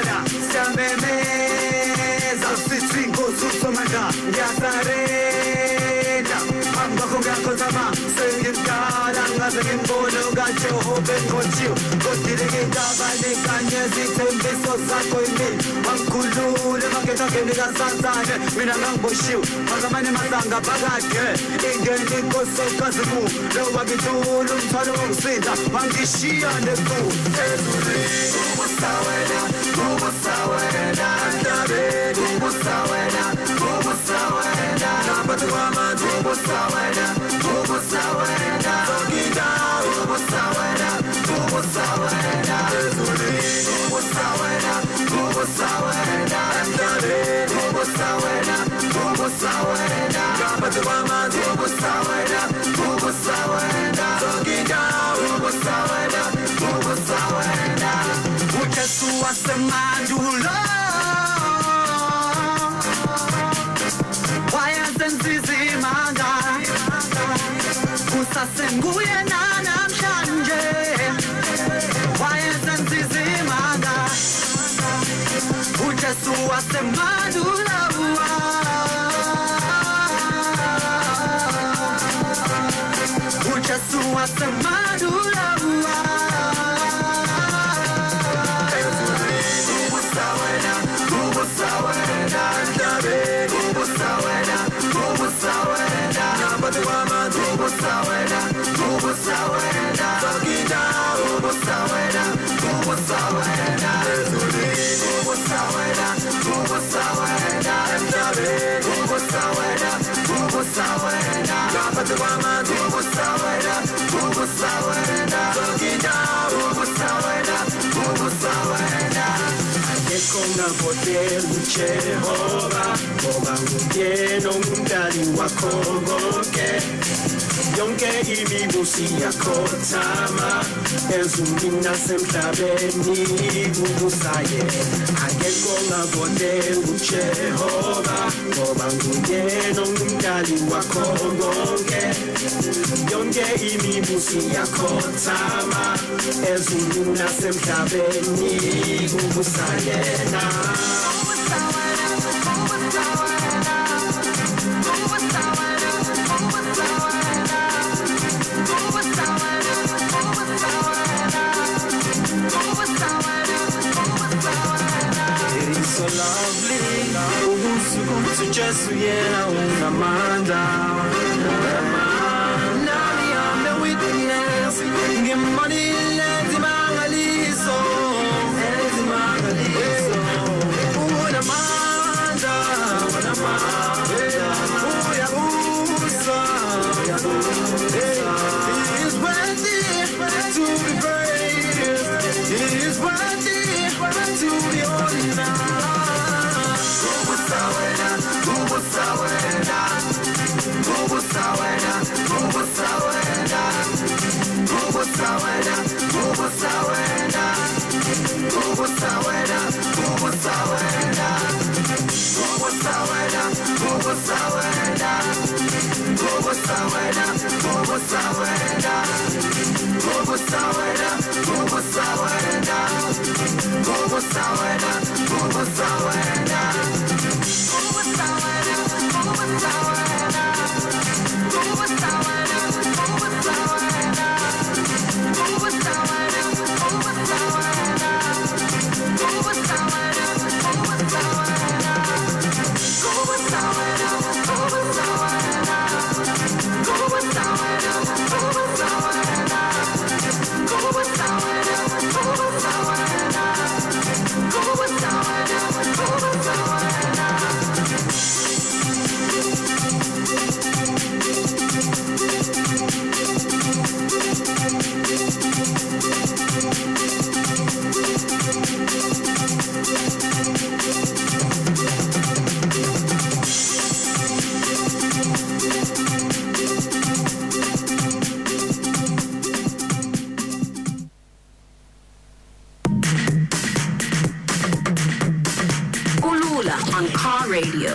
wena siyamemeza sithi Nkosi uSomanda ngiyasarenda angakho ngiyakhonzama sengimdala ngaze ngimbone kaJehova enqotshiwe kodile ngindaba lekanye zithembiso zakho yimini angikhulule makethakeni kasathane mina ngangiboshiwe makamane masanga phakade ingene Inkosi okazimu lo wangithula umthwalo wokusinda wangishiya nenkulu ezulwini ubusawena ndabeni ubusawena naphathi kwamanzi ubusawena zonkindawo ubusawena ezulwini ubusawena emhlabeni ubusawena naphathi kwamanzi ubusawena zonkindawo ubusawena uJesu wasemandulo wayezenzizimanga kusasenguye namhlanje wayezenzizimanga uJesu wasemandulo uJesu wasemandulo naphathi kwamanzi ubusawena zonkindawo ubusawena ezulwini ubusawena emhlabeni ubusawena naphathi kwamanzi ubusawena zonkindawo ubusawena akekho ongavotela uJehova ngoba nguyena ongumdali wakho konke yonke imibuso iyakhothama ezulwini nasemhlabeni kubusa yena akekho ongavotela uJehova ngoba nguyena ongumdali wakho konke yonke imibuso iyakhothama ezulwini nasemhlabeni kubusa yena It is so lovely ubusuku Jesu yena unamandla nami ambe witness ngimani lezimangaliso unamandla uyabusa He is worthy to be praised. He is worthy to be honored. Ubusawena on Car Radio.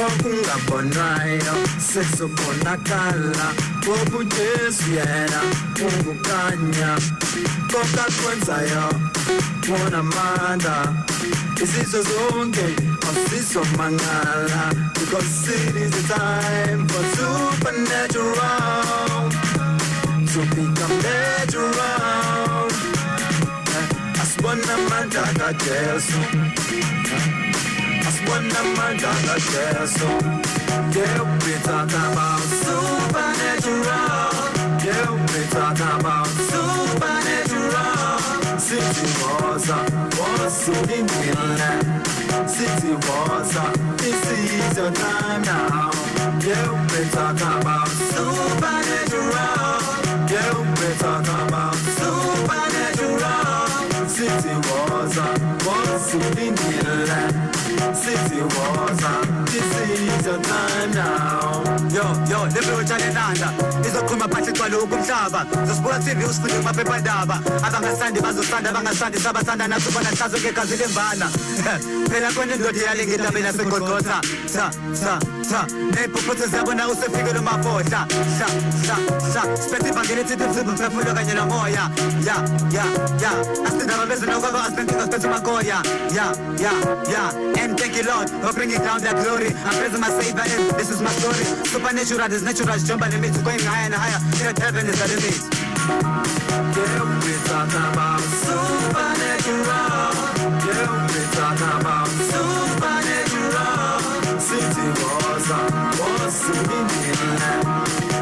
okungabonwayo sesubonakala wobujesu yena ungukanya kokakwenzayo wonamandla izizwe zonke asizomangala because it is the time for supernatural to become natural. Asibona amandla kaJesu, asibona amandla kaJesu. Yeah, we talk about supernatural. Yeah, we talk about supernatural. City was in the land. City was this is your time now. Yeah, we talk about supernatural. Yeah, we talk about supernatural. City was in the land. City was this is your time now. Yo, Liberation enanda izoqhuma phansi kwalo kumhlaba zosibuka TV usifunde maphephandaba abangasandi bazosanda abangasandi sabathanda nathi bona hlazo ngegazi lembala phela kwena indoda yalengetabela segodotha tha nephuphuthi ziyabona usefikele mafohla hla spethe bangene thithi mphefumulo kanye nomoya ya asindaba bezena ukaba asiphentika spethe makoya ya and thank you Lord for bringing down that glory I'm praising my Savior and this is my story. Supernatural is natural, jump on the limits, going higher and higher. Heaven is the limit. Yeah, we talk about supernatural. Yeah, we talk about supernatural. City was in the land.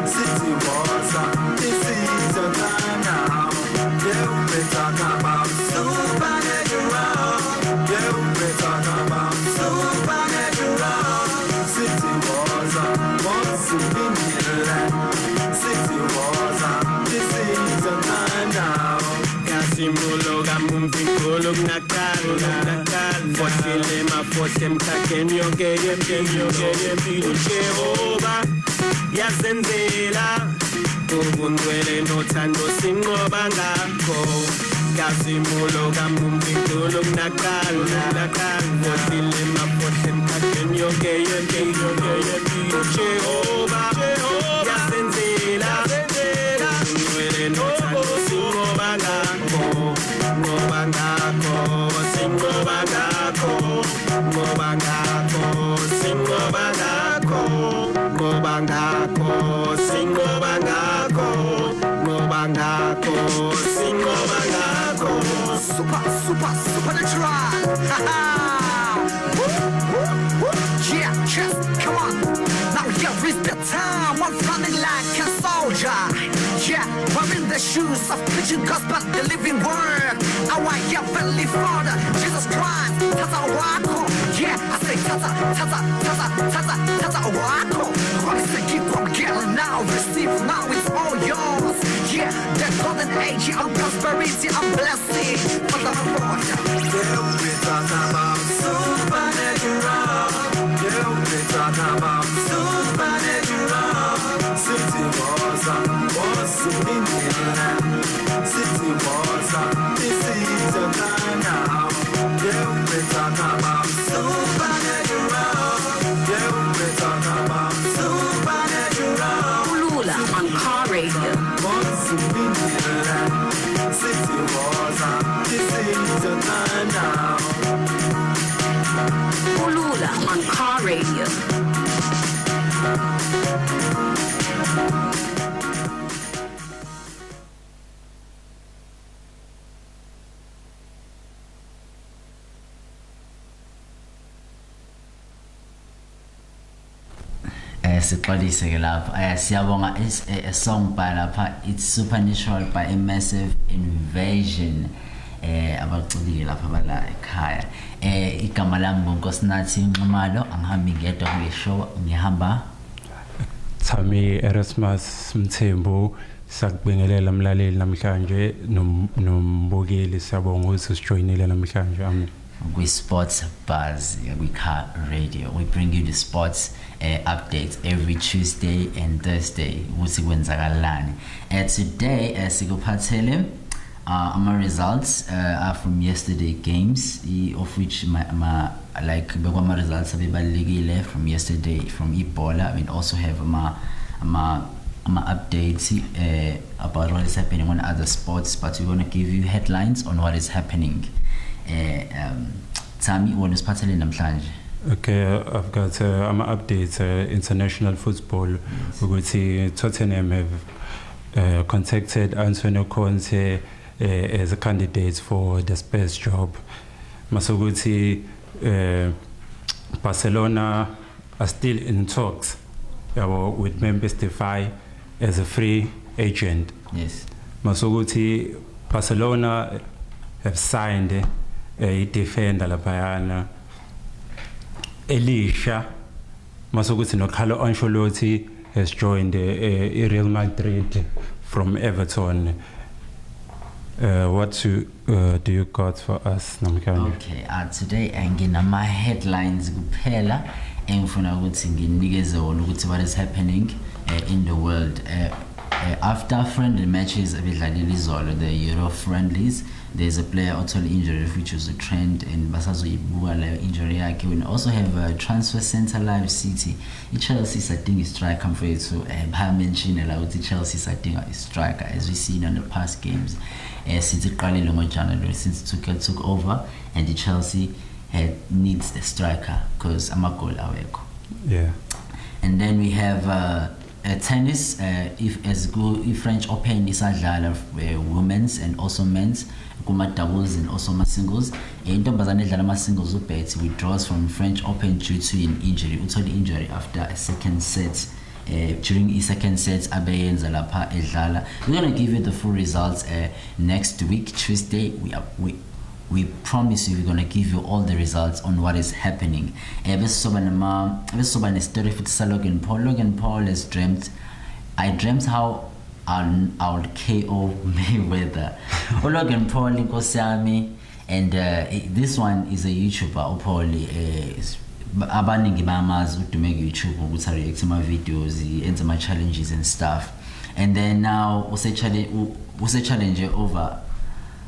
City was this is your time now. Yeah, we talk about supernatural. Yeah, we talk about supernatural. City was in the land. City was this is your time now. Kasimulo gamumpikolo nakala Fosile mafose mkakeni yonke mpilo Jehova yazenzela ubungcwele nothando sinqoba ngakho Kasimulo gamumpikolo nakala Fosile mafose mkakeni yonke mpilo Jehova yazenzela ubungcwele nothando sinqoba ngakho Ngoba ngakho sinqoba ngakho Ngoba ngakho sinqoba ngakho Ngoba ngakho sinqoba ngakho Ngoba ngakho sinqoba ngakho Supernatural. Yeah, just come on. Now here is the time. I'm running like a soldier. Yeah, wearing the shoes of preaching gospel, the living word. Our heavenly Father, Jesus Christ. Tata wako. Yeah, I say tata wako. What is the keep on getting now? Receive now, it's all yours. Yeah, the golden age of prosperity and blessing. For the Lord. Yeah, we talk about supernatural. Yeah, we talk about supernatural. City was in the land. City was this is your time now. Yeah, we talk about supernatural. Yeah, we talk about supernatural. Ulula on Car Radio. Was in the land. City was this is your time now. Ulula on Car Radio. Siqalise ke lapha siyabonga a song by lapha it's Supernatural by a Massive Invasion abaculi lapha bala ekhaya igama lami Nkocy nathi Nxumalo angihambi ngedwa kule show ngihamba Thammy Erasmus Mthembu sakubingelela umlaleli namhlanje nombukeli siyabonga ukuthi sijoinile namhlanje amen we sports buzz we Car Radio we bring you the sports updates every Tuesday and Thursday ukuthi kwenzakalani today sikuphathele our results are from yesterday games of which like bekwama results abebalekile from yesterday from Ebola. We also have updates about what is happening on other sports, but we're going to give you headlines on what is happening. Thammy, what is happening namhlanje? Okay, I've got updates. International football. Ukuthi Tottenham have contacted Nkocy as a candidate for the Spurs job. Masuguti Barcelona are still in talks with Memphis Depay as a free agent. Yes. Masuguti Barcelona have signed a defender lapayana Elisha. Masuguti no Carlo Ancelotti has joined Real Madrid from Everton. What do you got for us, Namkani? Okay, today nginama headlines kuphela engifuna ukuthi nginikeze wona ukuthi what is happening in the world. After friendly matches abedlalile izolo, the Euro friendlies, there's a player totally injured, which was a trend, and basazoyibuka leyo injury yakhe. We also have a transfer center live City. Chelsea sadinga striker mfethu bayamention la ukuthi Chelsea sadinga striker, as we seen on the past games. Since iqalile ngoJanuary, since took over, and the Chelsea needs a striker because amagol awekho. Yeah. And then we have tennis. If French Open isadlala women's and also men's, kuma doubles and also singles. Intombazane edlala singles ubet withdraws from French Open due to an injury. Uthole injury after a second set. During the second set, abeyenza lapha edlala. We're gonna give you the full results next week, Tuesday. We promise you we're gonna give you all the results on what is happening. Besoba ne story futhi sa Logan Paul. Logan Paul has dreamt. I dreamt how I'll KO Mayweather. Logan Paul, Nkocy, and this one is a YouTuber. Paul is abaningi bamazi to make YouTube ukuthi react to my videos, enter my challenges and stuff. And then now we say challenge over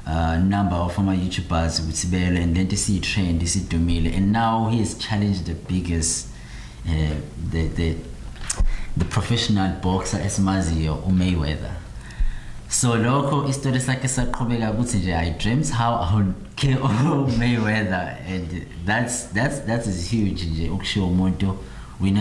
number of former YouTubers with Sibele, and then to see trend, to see Dumile, and now he has challenged the biggest the professional boxer Esmazio Mayweather. So local story sakhe saqhubeka ukuthi nje I dreamt how I would KO Mayweather, and that's huge nje ukushiya umuntu. We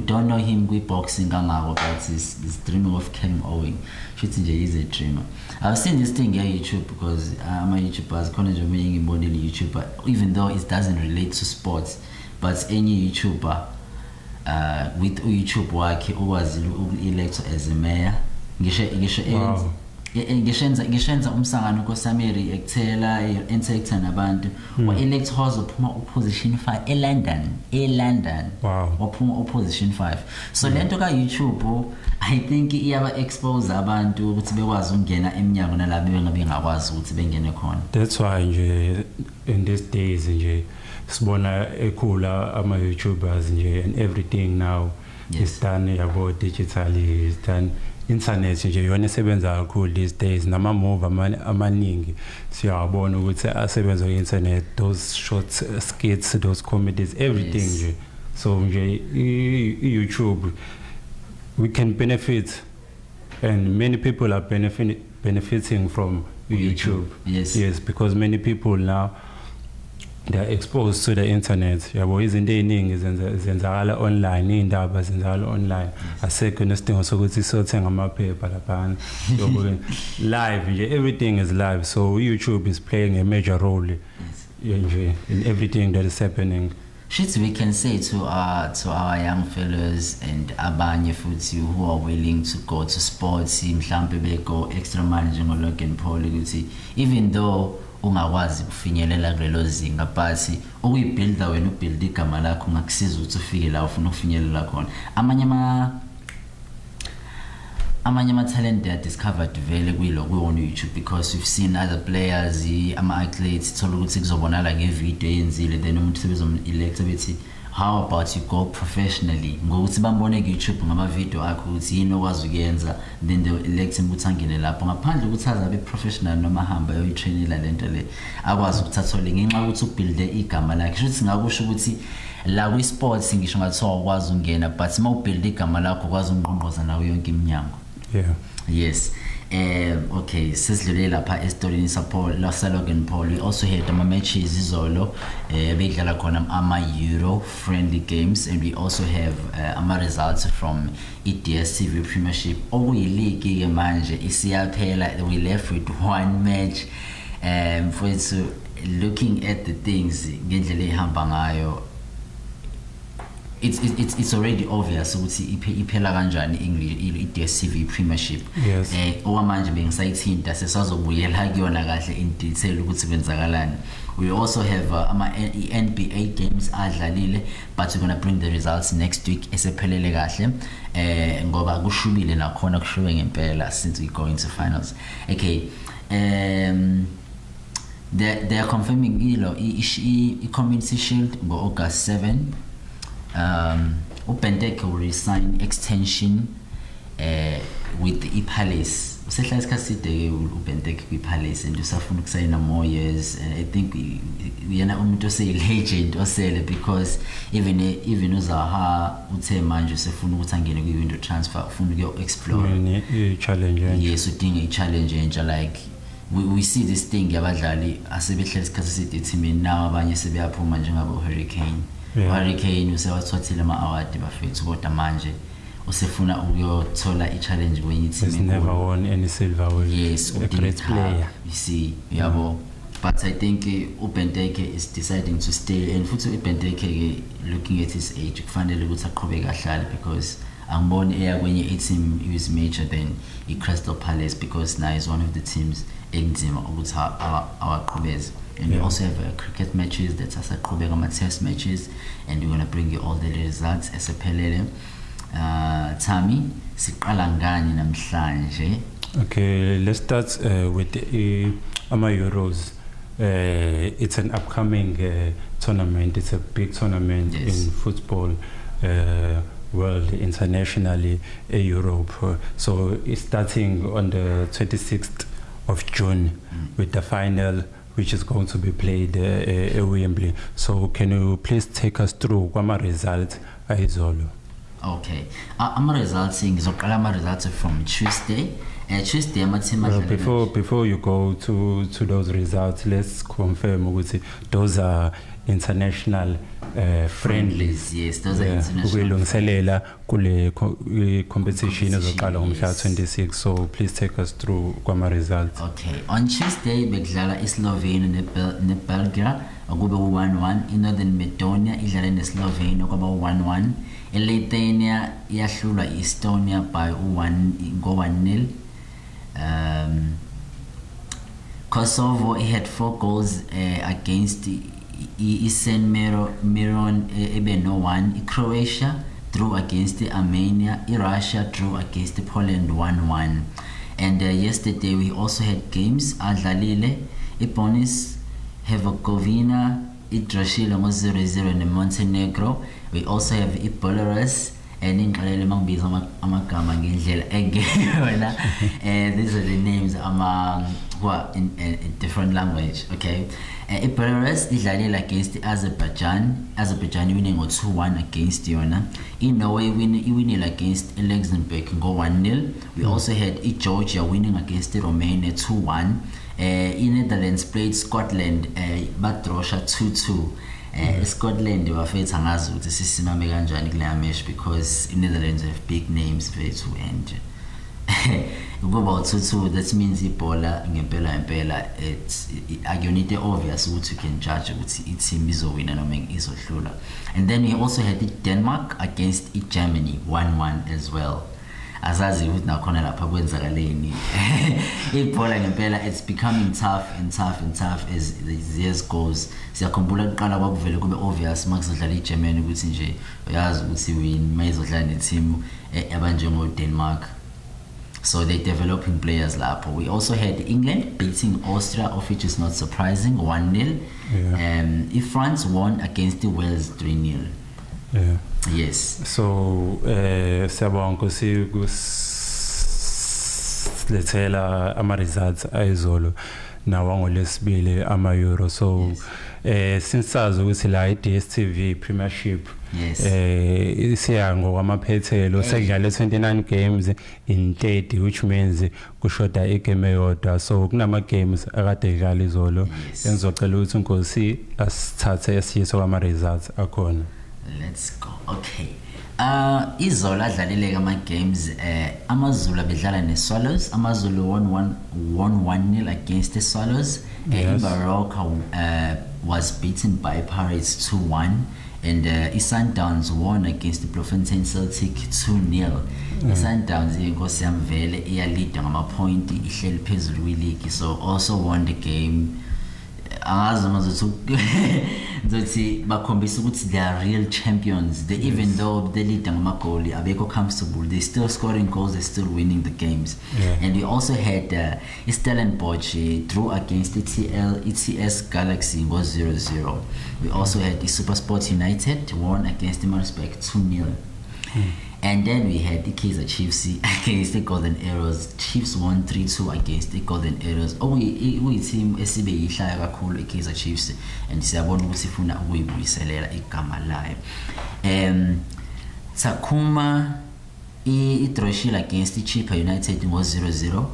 don't know him boxing kangako, but he's dreaming of KOing. Shothi nje he's a dreamer. I've seen this thing on YouTube because I'm a YouTuber, khona nje omunye ngibonile YouTuber, even though it doesn't relate to sports, but any YouTuber with YouTube wakhe ukwazi uku-elect as a mayor. Ngishenza umsangano koSamiri ekuthela interact nabantu wa elect house uphuma position 5 eLondon. Wow. Waphuma position 5. So lento ka YouTube I think iyaba expose abantu ukuthi bekwazi ukungena eminyango nalabo bengabe ngakwazi ukuthi bengene khona. That's why nje in these days nje sibona ekhula ama YouTubers nje, and everything now is done about digitally, is done internet nje yona esebenza kakhulu these days. Nama move amaningi siyabona ukuthi asebenza ku-internet, those short skits, those comedies, everything nje. So nje YouTube we can benefit, and many people are benefiting from YouTube. Yes, because many people now they are exposed to the internet. Yabo izinto eziningi zenzakala online, indaba zenzakala online. Asekho nesidingo sokuthi sothenga amaphepha laphana. Live nje, everything is live. So YouTube is playing a major role in everything that is happening. Shit, we can say to our young fellows and abanye futhi who are willing to go to sports, mhlambe bego extra mile njengo Logan Paul, ukuthi even though ungakwazi kufinyelela kulelo zinga, but ukuyibuilda wena ubuild igama lakho ngakusiza ukuthi ufike la ufuna ukufinyelela khona. Amanye ama-talent they are discovered vele on YouTube, because we've seen other players, ama-athletes, thola ukuthi kuzobonala ngevideo eyenzile, then umuntu sebezomu-elect bethi how about you go professionally ngokuthi bambone ku-YouTube ngama-video akho ukuthi yini okwazi ukuyenza then they elect ukuthi angene lapho ngaphandle ukuthi azabe professional noma hamba yoyitrainela lento le akwazi ukuthi athole ngenxa yokuthi ubuilde igama lakhe futhi ngakusho ukuthi la kwi-sports ngisho ngathiwa ukwazi ukungena but uma ubuilde igama lakho ukwazi ukungqongqoza nawo yonke iminyango. Yes. Okay, sesidlule lapha esitorini Logan Paul. We also had ama-matches izolo bedlala khona ama-Euro friendly games, and we also have ama-results from i-DStv Premiership okuyiligi-ke manje isiyaphela. We left with one match mfowethu, looking at the things ngendlela ehamba ngayo it's already obvious ukuthi iphela kanjani i-DStv Premiership. Yes. Okwamanje bengisayithinta sesazobuyela kuyona kahle in detail ukuthi kwenzakalani. We also have ama-NBA games adlalile, but we're going to bring the results next week esephelele kahle ngoba kushubile nakhona kushuwe ngempela since we go into finals. Okay. They are confirming i-Community Shield on August 7. Upendeke will resign extension with the Palace. Usehla isikhathi Upendeke kwi-Palace and usafuna ukusayina more years. I think uyena umuntu oseyi-legend osele because even uZaha uthe manje usefuna ukuthi angene kwi-window transfer ufuna ukuyo-explore. Challenge. Yes, udinga i-challenge entsha like we see this thing yabadlali asebehlela isikhathi eside ethimini now abanye sebeyaphuma njengabo Hurricane. Hurricane usewathothile ama-award bafethu kodwa manje usefuna ukuyothola i-challenge kwenye team. He's never won any silver with a great player. You see, yabo. But I think Upendeke is deciding to stay, and futhi Upendeke looking at his age kufanele ukuthi aqhubeke ahlale because angiboni eya kwenye team is major than i-Crystal Palace because now is one of the teams enzima ukuthi awaqhubeze. And we also have cricket matches that are asaqhubeka test matches, and we're going to bring you all the results esephelele. Thammy, siqala ngani namhlanje? Okay, let's start with the Euros. It's an upcoming tournament. It's a big tournament in football world, internationally, Europe. So it's starting on the 26th of June with the final, which is going to be played at Wembley. So can you please take us through what results izolo? Okay. Results from Tuesday. Tuesday, before you go to those results, let's confirm those are international friendlies. Yes, those are international. Ukuyilungiselela kule competition ezoqala ngomhla 26. So please take us through kwama results. Okay, on Tuesday bekudlala iSlovenia neBulgaria akube 1-1. iNorthern Macedonia idlala neSlovenia kwaba 1-1. iLithuania yahlulwa iEstonia by 1-0. Kosovo had 4 goals against San Miron ebe no 1. Croatia drew against Armenia. Russia drew against Poland 1-1. And yesterday we also had games adlalile. Bosnia Herzegovina idrashile ngo 0-0 ne Montenegro. We also have Belarus and inqalele mangibiza amagama ngendlela engeyona. These are the names in a different language. Okay. Belarus idlalile against Azerbaijan winning 2-1 against yona. Norway winning against Luxembourg go 1-0. We also had Georgia winning against Romania 2-1. Netherlands played Scotland badrosha 2-2. Scotland bafethu angazi ukuthi sisimame kanjani kule match because Netherlands have big names bethu and about 2-2. That means ibhola ngempela it's akuyonito obvious ukuthi you can judge ukuthi i-team izowina noma izohlula. And then we also had Denmark against Germany 1-1 as well. Azazi ukuthi nakhona lapha kwenzakaleni. Ibhola ngempela it's becoming tough as the years goes. Siyakhumbula kuqala kwakuvele kube obvious makuzodlala iGermany ukuthi nje uyazi ukuthi win mayizodlala neteam abanjengo Denmark. So they're developing players lapho. We also had England beating Austria, of which is not surprising, 1-0. France won against Wales 3-0. Yeah. Yes. So siyabonga Nkosi lethela ama results ayizolo nawa ngolesibili ama Euro. So since sazi ukuthi la iDStv Premiership siya ngokwamaphethelo sekudlala 29 games in 30, which means kushoda igame eyodwa. So kunama games akade dlala izolo engizocela ukuthi Nkosi asithathe esiyiso kwama results akhona. Let's go. Okay. Izolo adlalile ama games AmaZulu bedlala neSwallows. AmaZulu won 1-0 against the Swallows. Baroka was beaten by Pirates 2-1, and Sundowns won against the Bloemfontein Celtic 2-0. Sundowns Nkosi yamvele iyalida ngama point ihleli phezulu kwi-league, so also won the game. They are real champions. They, even though they lead ngama-goal abekho comfortable, they still scoring goals, they're still winning the games. And we also had Stellenbosch drew against ETS Galaxy was 0-0. We also had the SuperSport United won against the Maritzburg 2-0. And then we had the Kaizer Chiefs against the Golden Arrows. Chiefs won 3-2 against the Golden Arrows. We team esibe ihlaya kakhulu iKaizer Chiefs, and siyabona ukuthi ifuna ukuyibuyiselela igama layo. Takuma idroshile against the Chippa United was 0-0.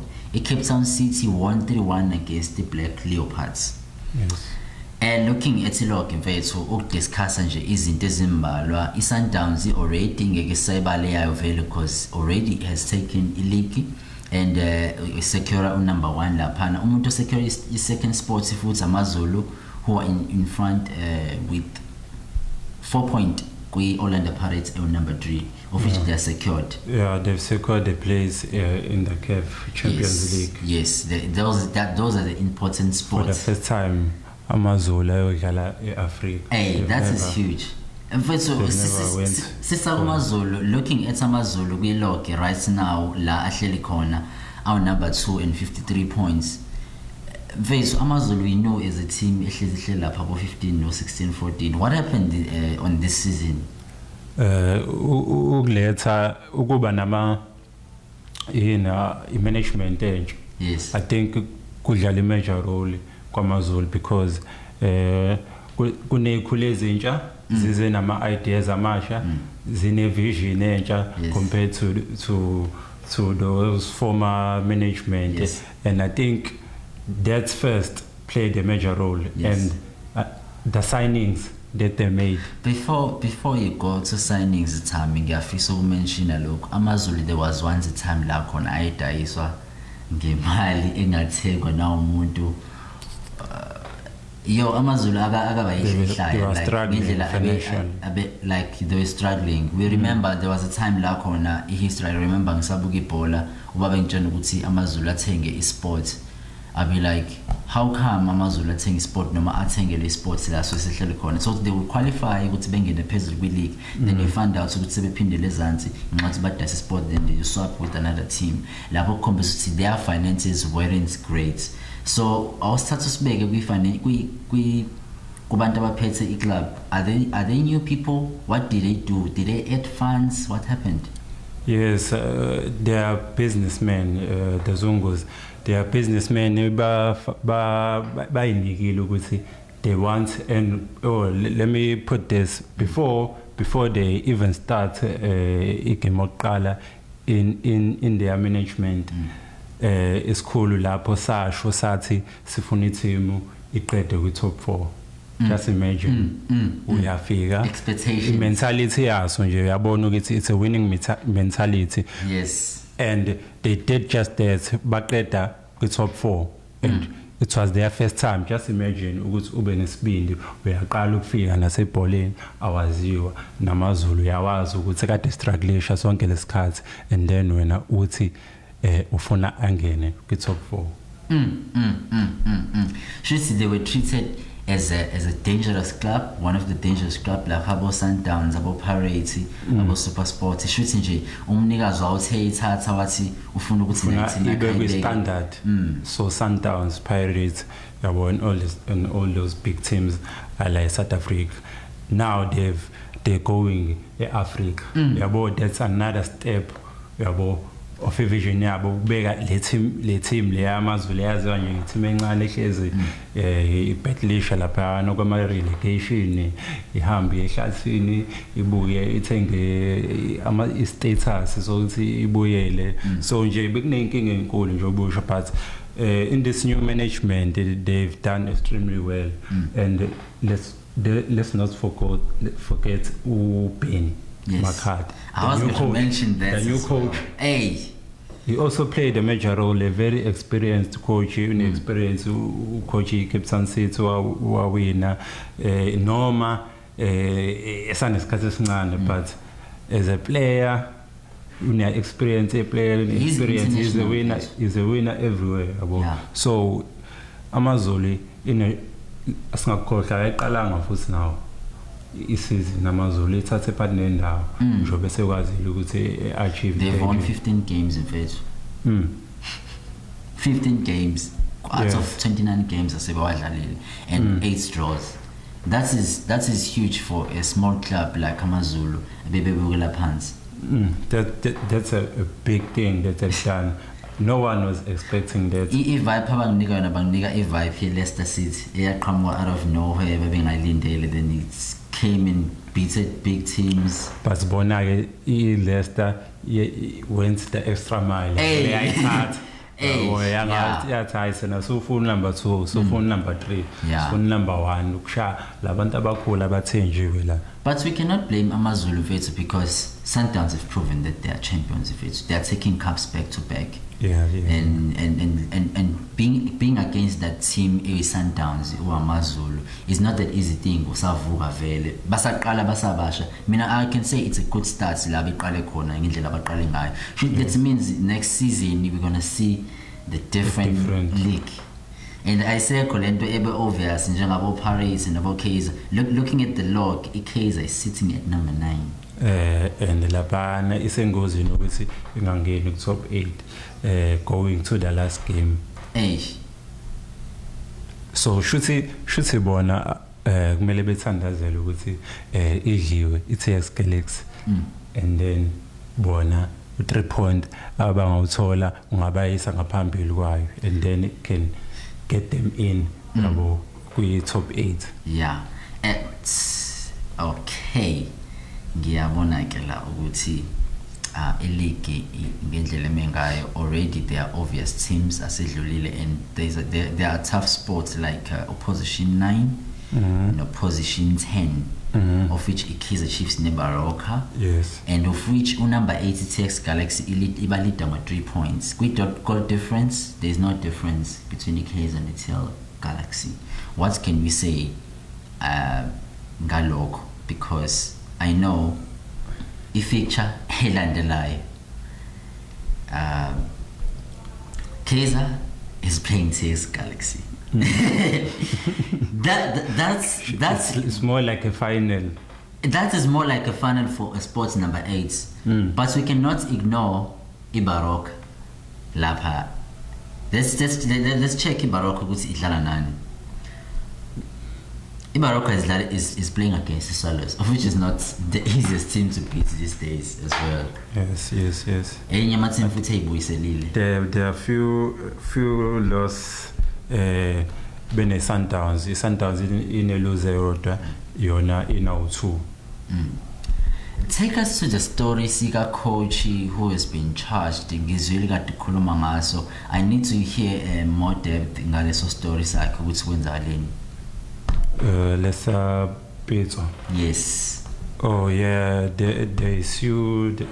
Cape Town City won 3-1 against the Black Leopards. And looking at ilog mfethu ukudiscussa nje izinto ezimbalwa, iSundowns already ngeke sayibale yayo vele because already has taken i-league and secure number 1 laphana. Umuntu secure i-second spot futhi AmaZulu who are in front with 4 points kwi Orlando Pirates number 3, of which they are secured. Yeah, they've secured the place in the CAF Champions League. Yes, those are the important spots. For the first time AmaZulu ayodlala eAfrica. Hey, that is huge. And so looking at AmaZulu kwi-log right now la ahleli khona our number 2 and 53 points. So AmaZulu we know is a team ehlezi lapha abo 15 or 16 14. What happened on this season? Ukuletha ukuba nama management entsha. Yes. I think kudlala major role kwamaZulu because kunekhulu ezintsha zize nama ideas amasha, zine vision entsha compared to those former management. And I think that first played a major role. And the signings that they made. Before you go to signings, Thammy, ngiyafisa ukumention lokho. AmaZulu there was once a time la khona ayidayiswa ngemali engathengwa na umuntu. AmaZulu like they were struggling. We remember there was a time la khona history. I remember ngisabuka ibhola ubaba ngitshela ukuthi AmaZulu athenge isport. I'll be like, how come AmaZulu athenge sport noma athenge le sports la so sehlele khona? So they will qualify ukuthi bengene phezulu kwi-league. Then they find out ukuthi sebephindele ezansi nxa badayisa sport, then they swap with another team. Lapho kukhomba ukuthi their finances weren't great. So our status big kubantu abaphethe i-club, are they new people? What did they do? Did they add funds? What happened? Yes, they are businessmen, the Zungos. They are businessmen. They want, and let me put this before they even start in their management. Iskulu lapho sasho sathi sifuna ithimu iqede ku top 4. Just imagine uyafika expectations, mentality yaso nje uyabona ukuthi it's a winning mentality. Yes, and they did just that, baqeda ku top 4 and it was their first time. Just imagine ukuthi ube nesibindi uyaqala ukufika nasebholeni awaziwa namaZulu yawazi ukuthi kade struggleisha sonke lesikhathi, and then wena uthi ufuna angene ku top 4. Should see they were treated as a dangerous club, one of the dangerous club like abo Sundowns, abo Pirates, abo SuperSport. Should nje umnikazi wawuthe ithatha wathi ufuna ukuthi ibe standard. So Sundowns, Pirates, yabo and all those big teams like South Africa, now they've they're going eAfrica yabo that's another step yabo of a vision yabo ukubeka le team le yamazulu yaziwa nje team encane ehlezi ibetlisha lapha nokuma relegation ihambe ehlathini ibuye ithenge ama status sokuthi ibuyele so nje bekunenkinga enkulu nje obusha but in this new management they've done extremely well and let's not forget Benny Makhad. I was going to mention that. The new coach. Hey. He also played a major role, a very experienced coach, experienced coach Cape Town City wawina Noma esanesikhathi esincane but as a player una experience he's a winner everywhere so amazulu asingakhohlwa eqalanga futhi nawo isizini namazulu ithathe part nendawo njobe sekwazile ukuthi achieve they've won 15 games in fact 15 games out of 29 games asebawadlalile and 8 draws. That is huge for a small club like Amazulu bebebukela phansi. That's a big thing that they've done. No one was expecting that. I-vibe abanginika i-vibe here Leicester City eyaqhamuka out of nowhere bebengayilindele then it came and beat big teams. But bona Leicester went the extra mile. So phone number 2, so phone number 3, phone number 1 ukusha labantu abakhulu abathenjiwe la. But we cannot blame Amazulu Vethu because Sundowns have proven that they are champions of it. They are taking cups back to back. And being against that team Sundowns or Amazulu is not that easy thing. Usavuka vele basaqala basabasha. I can say it's a good start la beqale khona ngendlela abaqale ngayo. That means next season we're going to see the different league. And I say kolento ebe obvious njengabo Paris and abo Kaizer. Looking at the log, Kaizer is sitting at number 9. And lapana isengozini ukuthi ingangeni ku top 8 going to the last game. So shuthi bona kumele bethandazele ukuthi idliwe iTX Galaxy and then bona u3 point abangawuthola ungabayisa ngaphambili kwayo and then it can get them in yabo kwi top 8. Okay. Ngiyabona ke la ukuthi league ngendlela emengayo already there are obvious teams asedlulile and there are tough sports like opposition 9 and opposition 10 of which Kaizer Chiefs neBaroka and of which number 8 TX Galaxy iba lead by 3 points. Goal difference, there's no difference between Kaizer and TL Galaxy. What can we say ngalokho because I know if feature elandelayo Kaizer is playing TX Galaxy. That's it's more like a final. That is more like a final for a sports number 8. But we cannot ignore Ibarok lapha. Let's check Ibarok ukuthi idlala nani. Ibarok is playing against the Swallows, of which is not the easiest team to beat these days as well. Yes. Enye team futhi eyibuyiselile. There are few loss bene Sundowns. Sundowns ine lose yodwa yona ina2. Take us to the story sika coach who has been charged. Ngizwile kade khuluma ngaso. I need to hear more depth ngaleso story sakhe ukuthi kwenzakaleni. Lesa Petro. Yes. Oh yeah, they sued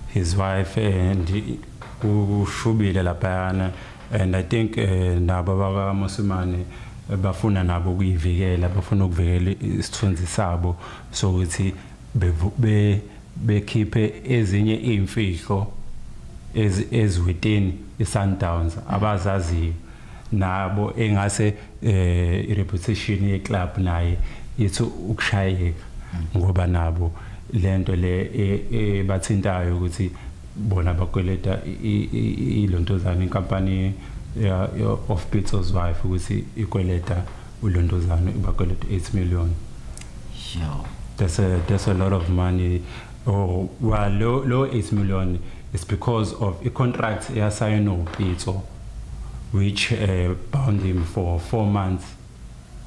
his wife and ushubile lapha and I think nabo baka Msomi bafuna nabo kuyivikela bafuna ukuvikela isithunzi sabo so ukuthi bekhiphe ezinye imfihlo within iSundowns abazaziyo nabo engase reputation ye club naye yethu ukushayeka ngoba nabo lento le bathintayo ukuthi bona bakweleta ilontozana inkampani of Peter's wife ukuthi ikweleta ulontozana bakweleta 8 million. There's a lot of money. Oh, well, low 8 million is because of a contract no Pito, which bound him for 4 months,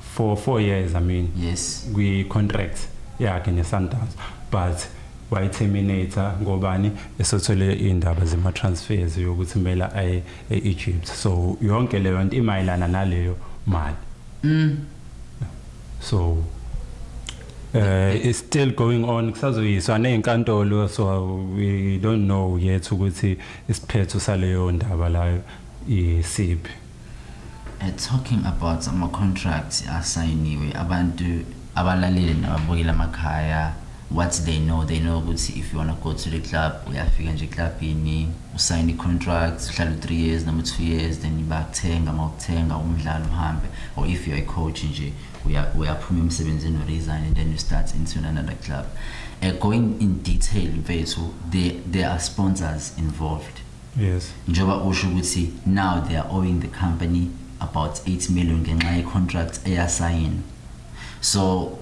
for 4 years. I mean, yes, we contract can Sundowns, but why terminator ngobani esothole indaba zema transfers yokuthi mela Egypt, so yonke leyo nto imayilana naleyo mali. So it's still going on kusazoyiswa nezinkantolo, so we don't know yet ukuthi isiphetho saleyo ndaba layo isiphi. Talking about some contracts assigniwe abantu abalaleli nababukela emakhaya, what they know ukuthi if you want to go to the club uyafika nje clubini usign the contract uhlala 3 years noma 2 years, then bayakuthenga mawukuthenga umdlalo uhambe, or if you're a coach nje uyaphuma emsebenzini or resign and then you start into another club. Going in detail mfethu, there are sponsors involved. Yes, njoba usho ukuthi now they are owing the company about 8 million ngenxa ye contract eyasign. So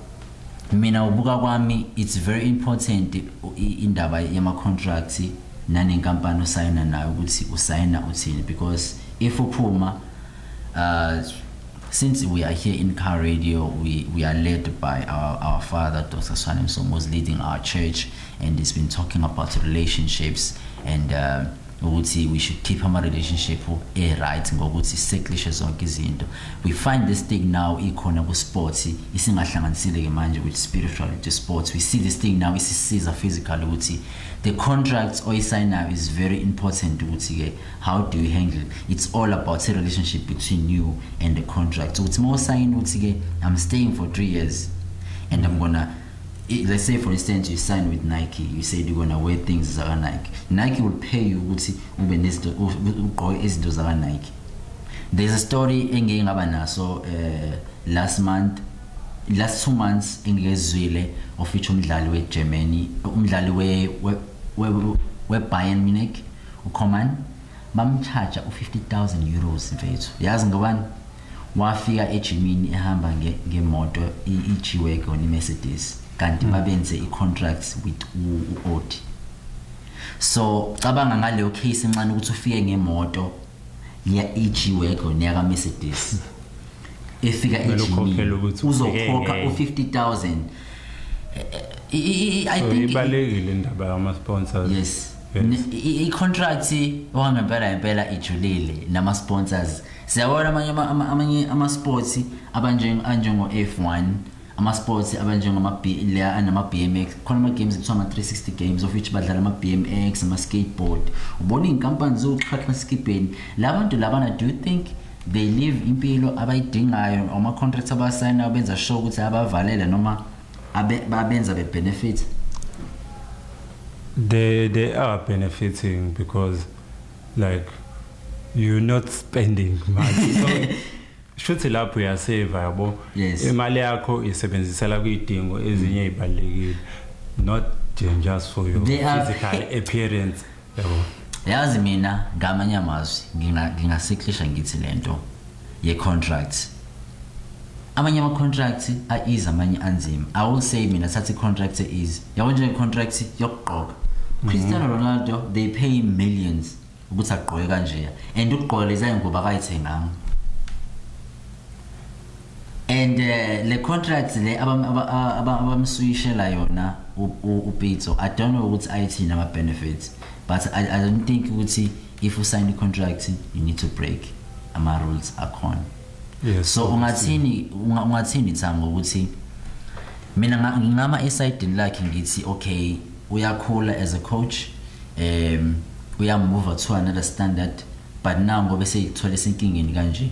mina ubuka kwami it's very important indaba yama contracts nanenkampani usayina nayo ukuthi usayina uthini, because if uphuma since we are here in Car Radio, we are led by our father, Dr. Suoane Msomi, who's leading our church, and he's been talking about relationships and we should keep our relationship right ngokuthi seklishe zonke izinto. We find this thing now ikhona ku sports isingahlanganisile ke manje with spirituality sports. We see this thing now isisiza physically ukuthi the contracts sign now is very important ukuthi ke how do you handle it? It's all about a relationship between you and the contract. So it's more sign ukuthi ke I'm staying for 3 years and I'm gonna, let's say for instance you sign with Nike, you said you're gonna wear things zaka Nike. Nike will pay you ukuthi ube nezinto ugqoke izinto zaka Nike. There's a story engike ngaba naso last 2 months engezwile of which umdlali weGermany, umdlali we Bayern Munich, uComan, bamcharge u50,000 euros mfethu. Yazi ngobani? Wafika eGermany ehamba ngemoto i-G-Wagon iMercedes, kanti babenze i-contracts with u-Audi. So cabanga ngaleyo case encane ukuthi ufike ngemoto ya G-Wagon yaka Mercedes, efika eGermany uzokhokha u50,000. I think ibalekile indaba yama sponsors. Yes, i-contract ohangempela ijulile nama sponsors. Siyabona amanye ama sports abanjengo F1, ama sports abanjengama BMX, khona ama games kuthiwa ama 360 games of which badlala ama BMX, ama skateboard. Ubona inkampani zokuxhakha skipeni labantu labana, do you think they live impilo abayidingayo, ama contracts abasayina abenza sure ukuthi abavalele noma babenza be benefit? They are benefiting because like you're not spending money. So shuthi lapho uyasave yabo. Yes. Imali yakho isebenzisela kuyidingo ezinye ezibalekile, not just for your physical appearance yabo. Yazi mina ngamanye amazwi ngingasiklisha ngithi lento ye contracts. Amanye ama contracts easy, amanye anzima. I will say mina sathi contract easy. Yabo nje contract yokugqoka. Cristiano Ronaldo, they pay him millions ukuthi agqoke kanje, and ukugqoka leza ngoba akayithenganga. And le contract le abamswishela yona uPito, I don't know ukuthi ayithina ama benefits, but I don't think ukuthi if you sign a contract you need to break ama rules akhona. Yes. So ungathini Thammy ukuthi mina ngingama esidini lakhe ngithi okay, uyakhula as a coach, uyamove to another standard, but now ngobe seyithola isenkingeni kanje,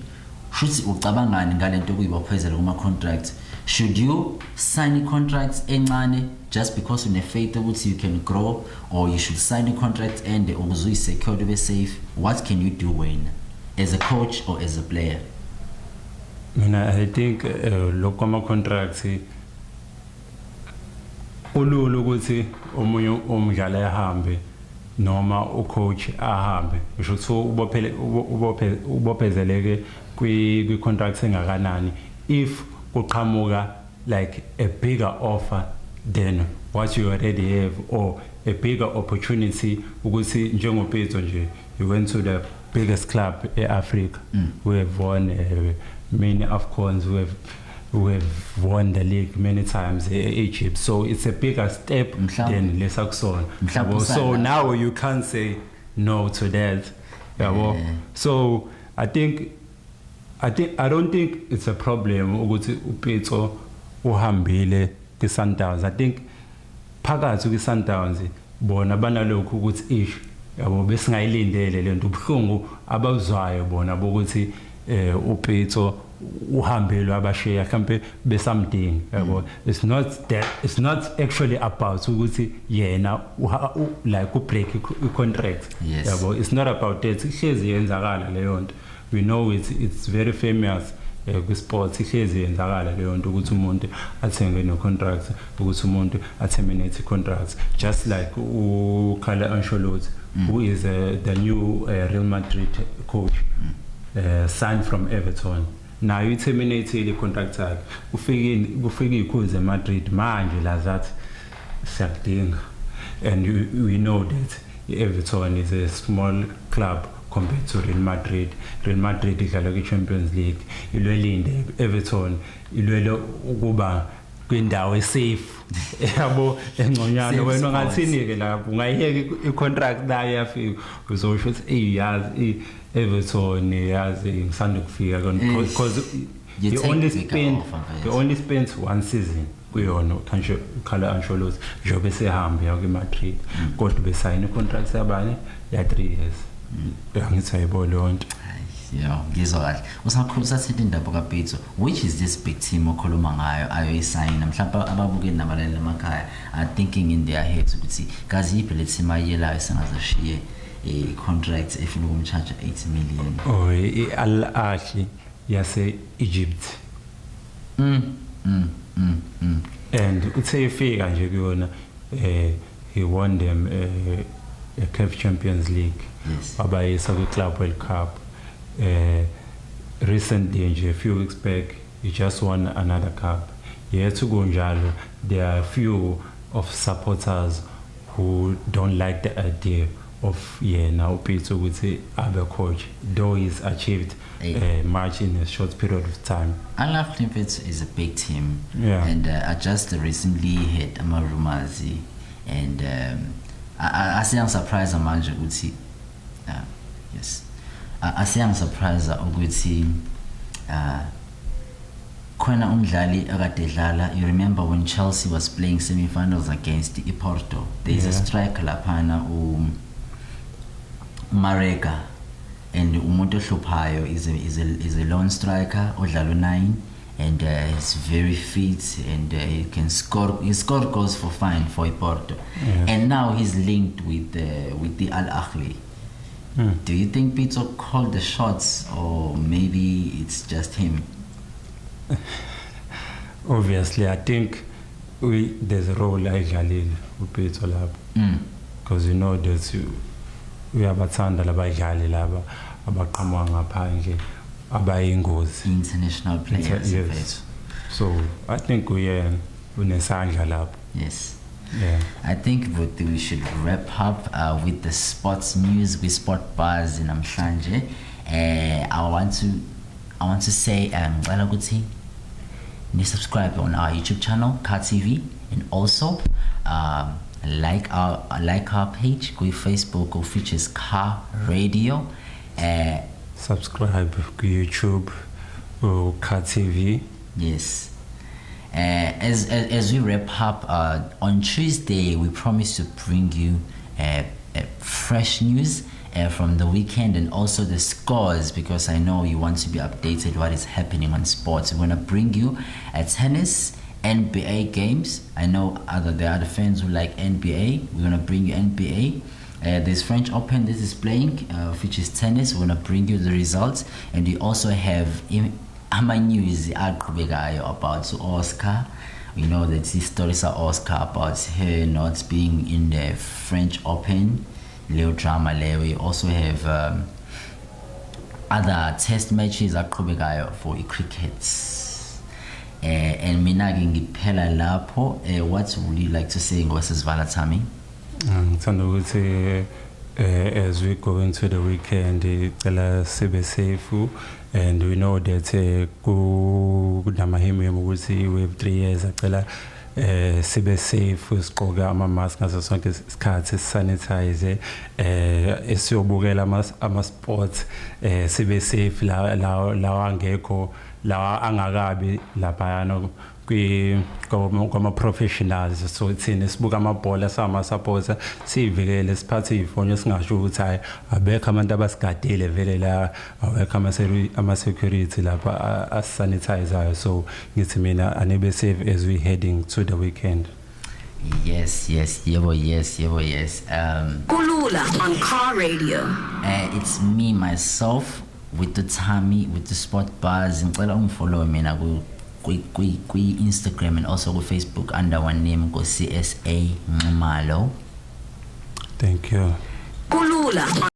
shuthi ucabangani ngalento kuyibophezela kuma contracts? Should you sign a contract encane just because une faith ukuthi you can grow, or you should sign a contract and ukuze secure be safe? What can you do when as a coach or as a player? I think lokho ama contracts ululu ukuthi omunye umdlali ehambe noma ucoach ahambe, usho ukuthi ubophezeleke kwi contract engakanani if kuqhamuka like a bigger offer than what you already have, or a bigger opportunity. Ukuthi njengopetso nje, you went to the biggest club in Africa. We have won many AFCONs. We have won the league many times in Egypt. So it's a bigger step than Lesaxon. So now you can't say no to that. So I don't think it's a problem ukuthi uPetso uhambile kwiSundowns. I think phakathi kwiSundowns bona banalokho ukuthi ish yabo besingayilindele lento ubhlungu abazwayo bona bokuthi uPetso uhambile abasheya mhlambe besamdingi yabo. It's not actually about ukuthi yena like ubreak contract yabo. It's not about that. Ihlezi yenzakala leyo nto. We know it's very famous kwisports. Ihlezi yenzakala leyo nto ukuthi umuntu athenge no contracts, ukuthi umuntu terminate contracts, just like uKhala Ancelotti, who is the new Real Madrid coach, signed from Everton. Now you terminate the contract yakhe kufike ikhuze Madrid manje la that sakudinga, and we know that Everton is a small club compared to Real Madrid. Real Madrid idlala kwi-Champions League, ilwelinde Everton ilwele ukuba kwindawo safe yabo engconyana. Wena ungathini-ke lapho ungayiyeka i-contract nayo yafika uzosho ukuthi yazi Everton yazi ngisanda kufika because you only spent one season kuyona uKhala Ancelotti njengoba esehamba ya kwi-Madrid, kodwa besayina i-contract yabane ya 3 years. Angithi ayibo leyo nto. Yeah, ngizwa kahle. Usathethe indaba kaPetso, which is this big team okhuluma ngayo ayoyisayina mhlawumbe ababukeli nabalali emakhaya are thinking in their heads ukuthi kazi yiphi le team ayelayo singazashiye contract efuna ukumcharge 80 million. Al Ahly yase Egypt. And uthe ifika nje kuyona he won them a CAF Champions League. Yes. Abayisa kwi-Club World Cup. Recently, a few weeks back, he just won another cup. To go njalo, there are a few of supporters who don't like the idea of now Petso would say other coach, though he's achieved much in a short period of time. I love Petso is a big team, and I just recently heard rumors, and I say I'm surprised amanje ukuthi yes. I say I'm surprised ukuthi khona umdlali akadedlala. You remember when Chelsea was playing semi-finals against Porto, there's a striker laphana Marega, and umuntu ohluphayo is a lone striker odlala 9, and he's very fit, and he can score. He scored goals for Porto, and now he's linked with the Al Ahly. Do you think Petso called the shots, or maybe it's just him? Obviously, I think there's a role like Jalil with Petso lab, because you know we have abathanda labadlali laba abaqhamuka ngaphandle abayingozi, international players. Yes. So I think we unesandla lapho. Yes. Yeah. I think we should wrap up with the sports news, with sport bars in Namhlanje. I want to say subscribe on our YouTube channel, Car TV, and also like our page, go Facebook, go features Car Radio. Subscribe to YouTube or Car TV. Yes. As we wrap up, on Tuesday we promise to bring you fresh news from the weekend, and also the scores, because I know you want to be updated what is happening on sports. We're gonna bring you tennis, NBA games. I know there are other fans who like NBA. We're gonna bring you NBA. There's French Open this is playing, which is tennis. We're gonna bring you the results, and we also have ama news about Oscar. We know that this stories are Oscar about her not being in the French Open. Leo drama Leo. We also have other test matches for crickets. and mina ke ngiphela lapho. What would you like to say ngosesivala Thammy? Ngithanda ukuthi as we go into the weekend cela sibe safe, and we know that kunamahimi ukuthi we have 3 years acela sibe safe, sigqoke ama mask ngaso sonke isikhathi, sanitize, esiyobukela ama sports, sibe safe la angekho, la angakabi lapha no kwama professionals. So thina sibuka amabhola sama supporter, sivikele, siphathe ifonyo, singasho ukuthi hayi abekho abantu abasigadile vele la, awekho ama security lapha asanitizer. So ngithi mina anibe safe as we heading to the weekend. Yes. Kulula on Car Radio. It's me myself with the Thammy, with the sport bars. Ngicela ungifollow mina ku Instagram and also ku Facebook under one name Nkocy SA Nxumalo. Thank you. Kulula